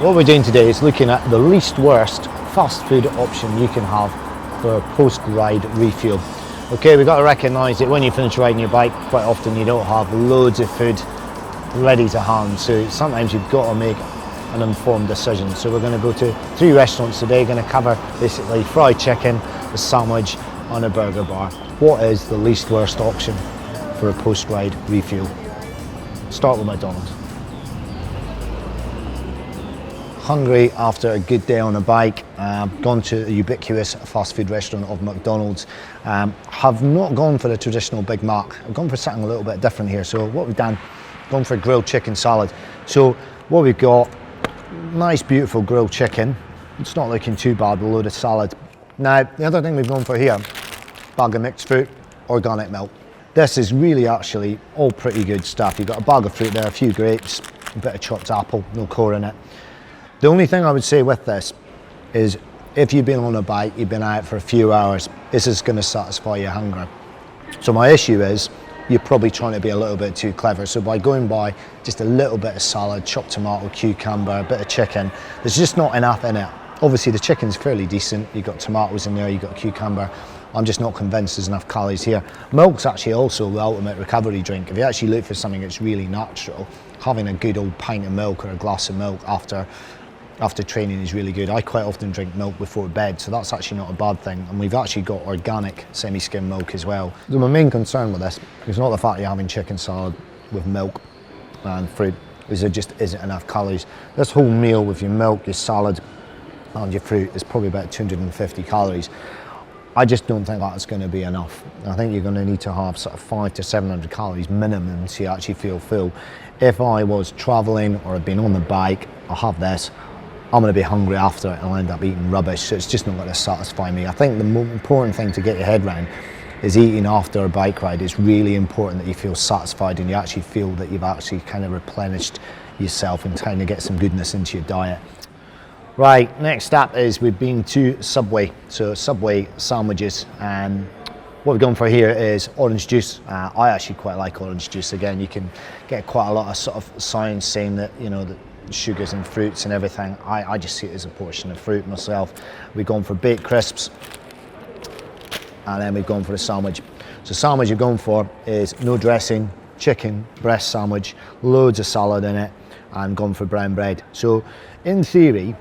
what we're doing today is looking at the least worst fast food option you can have for a post-ride refuel. Okay, we've got to recognise that when you finish riding your bike, quite often you don't have loads of food ready to hand, so sometimes you've got to make an informed decision. So we're going to go to 3 restaurants today, going to cover basically fried chicken, a sandwich and a burger bar. What is the least worst option for a post-ride refuel? Start with McDonald's. Hungry after a good day on a bike, gone to the ubiquitous fast food restaurant of McDonald's. Have not gone for the traditional Big Mac. I've gone for something a little bit different here. So what we've done, gone for grilled chicken salad. So what we've got, nice beautiful grilled chicken. It's not looking too bad with a load of salad. Now the other thing we've gone for here, bag of mixed fruit, organic milk. This is really actually all pretty good stuff. You've got a bag of fruit there, a few grapes, a bit of chopped apple, no core in it. The only thing I would say with this is if you've been on a bike, you've been out for a few hours, this is going to satisfy your hunger. So my issue is you're probably trying to be a little bit too clever. So by going by just a little bit of salad, chopped tomato, cucumber, a bit of chicken, there's just not enough in it. Obviously the chicken's fairly decent. You've got tomatoes in there, you've got cucumber. I'm just not convinced there's enough calories here. Milk's actually also the ultimate recovery drink. If you actually look for something that's really natural, having a good old pint of milk or a glass of milk after training is really good. I quite often drink milk before bed, so that's actually not a bad thing. And we've actually got organic semi-skimmed milk as well. So my main concern with this is not the fact you're having chicken salad with milk and fruit, is there just isn't enough calories. This whole meal with your milk, your salad and your fruit is probably about 250 calories. I just don't think that's going to be enough. I think you're going to need to have sort of 500 to 700 calories minimum to actually feel full. If I was traveling or had been on the bike, I'll have this. I'm going to be hungry after it and I'll end up eating rubbish, so it's just not going to satisfy me. I think the more important thing to get your head around is eating after a bike ride. It's really important that you feel satisfied and you actually feel that you've actually kind of replenished yourself and trying to get some goodness into your diet. Right, next up is we've been to Subway, so Subway sandwiches. What we've gone for here is orange juice. I actually quite like orange juice. Again, you can get quite a lot of sort of science saying that, you know, that sugars and fruits and everything. I just see it as a portion of fruit myself. We've gone for baked crisps and then we've gone for a sandwich. So sandwich you're going for is no dressing, chicken breast sandwich, loads of salad in it, and gone for brown bread. So in theory,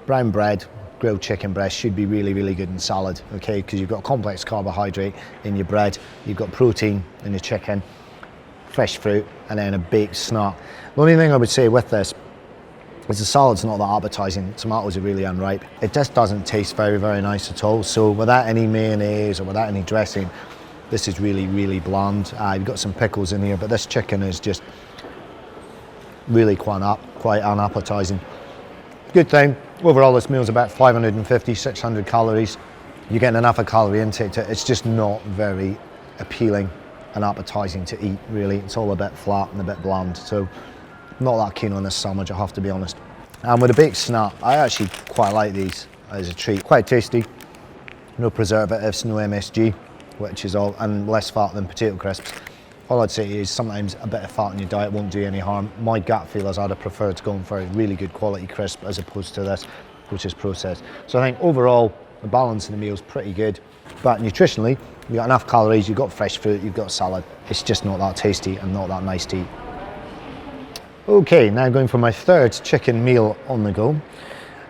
brown bread, grilled chicken breast should be really, really good in salad, okay? Because you've got complex carbohydrate in your bread, you've got protein in your chicken, fresh fruit, and then a baked snack. The only thing I would say with this is the salad's not that appetizing. Tomatoes are really unripe. It just doesn't taste very, very nice at all. So without any mayonnaise or without any dressing, this is really, really bland. You've got some pickles in here, but this chicken is just really quite unappetizing. Good thing, overall this meal's about 550, 600 calories. You're getting enough of calorie intake to it. It's just not very appealing and appetizing to eat, really. It's all a bit flat and a bit bland. So not that keen on this sandwich, I have to be honest. And with a baked snack, I actually quite like these as a treat. Quite tasty, no preservatives, no MSG, which is all, and less fat than potato crisps. All I'd say is sometimes a bit of fat in your diet won't do any harm. My gut feel is I'd have preferred going for a really good quality crisp as opposed to this, which is processed. So I think overall, the balance in the meal is pretty good. But nutritionally, you've got enough calories, you've got fresh fruit, you've got salad. It's just not that tasty and not that nice to eat. Okay, now going for my third chicken meal on the go.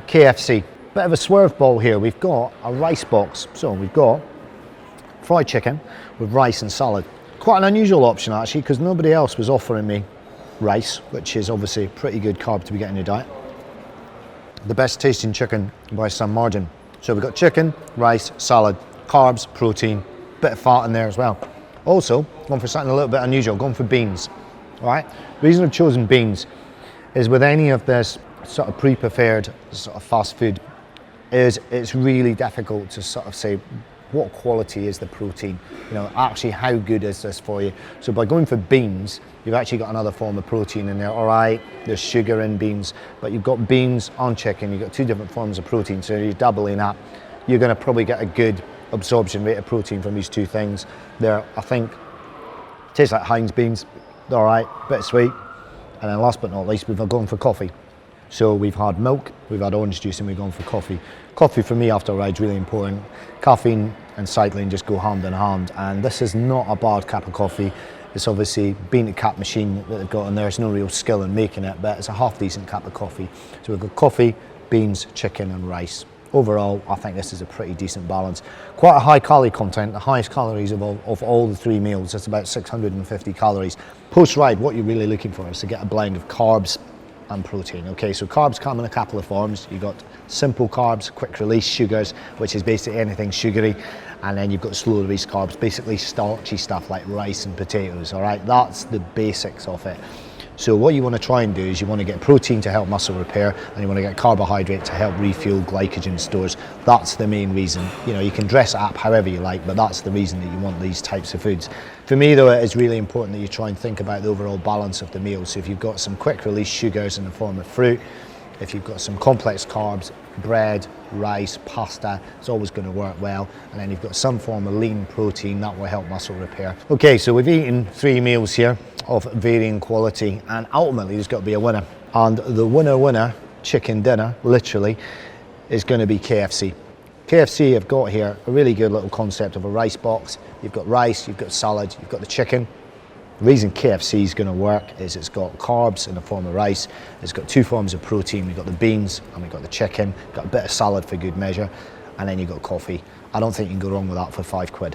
KFC. Bit of a swerve ball here. We've got a rice box. So we've got fried chicken with rice and salad. Quite an unusual option actually, because nobody else was offering me rice, which is obviously a pretty good carb to be getting in your diet. The best tasting chicken by some margin. So we've got chicken, rice, salad, carbs, protein, bit of fat in there as well. Also, gone for something a little bit unusual, gone for beans. All right, the reason I've chosen beans is with any of this sort of pre-prepared sort of fast food is it's really difficult to sort of say what quality is the protein, you know, actually how good is this for you. So by going for beans, you've actually got another form of protein in there. All right, there's sugar in beans, but you've got beans on chicken, you've got 2 different forms of protein, so you're doubling up. You're going to probably get a good absorption rate of protein from these 2 things there. I think tastes like Heinz beans. All right, bit sweet. And then last but not least, we've gone for coffee. So we've had milk, we've had orange juice, and we've gone for coffee. Coffee for me after a ride is really important. Caffeine and cycling just go hand in hand, and this is not a bad cup of coffee. It's obviously bean to cap machine that they've got in there. There's no real skill in making it, but it's a half decent cup of coffee. So we've got coffee, beans, chicken and rice. Overall, I think this is a pretty decent balance. Quite a high calorie content, the highest calories of all the 3 meals. It's about 650 calories. Post-ride, what you're really looking for is to get a blend of carbs and protein. Okay, so carbs come in a couple of forms. You've got simple carbs, quick release sugars, which is basically anything sugary, and then you've got slow release carbs, basically starchy stuff like rice and potatoes. All right, that's the basics of it. So what you want to try and do is you want to get protein to help muscle repair, and you want to get carbohydrate to help refuel glycogen stores. That's the main reason. You know, you can dress it up however you like, but that's the reason that you want these types of foods. For me though, it is really important that you try and think about the overall balance of the meal. So if you've got some quick release sugars in the form of fruit, if you've got some complex carbs, bread, rice, pasta, it's always going to work well. And then you've got some form of lean protein that will help muscle repair. Okay, so we've eaten 3 meals here of varying quality, and ultimately there's got to be a winner. And the winner chicken dinner, literally, is going to be KFC. KFC have got here a really good little concept of a rice box. You've got rice, you've got salad, you've got the chicken. The reason KFC is going to work is it's got carbs in the form of rice, it's got 2 forms of protein, we've got the beans and we've got the chicken, got a bit of salad for good measure, and then you've got coffee. I don't think you can go wrong with that for £5.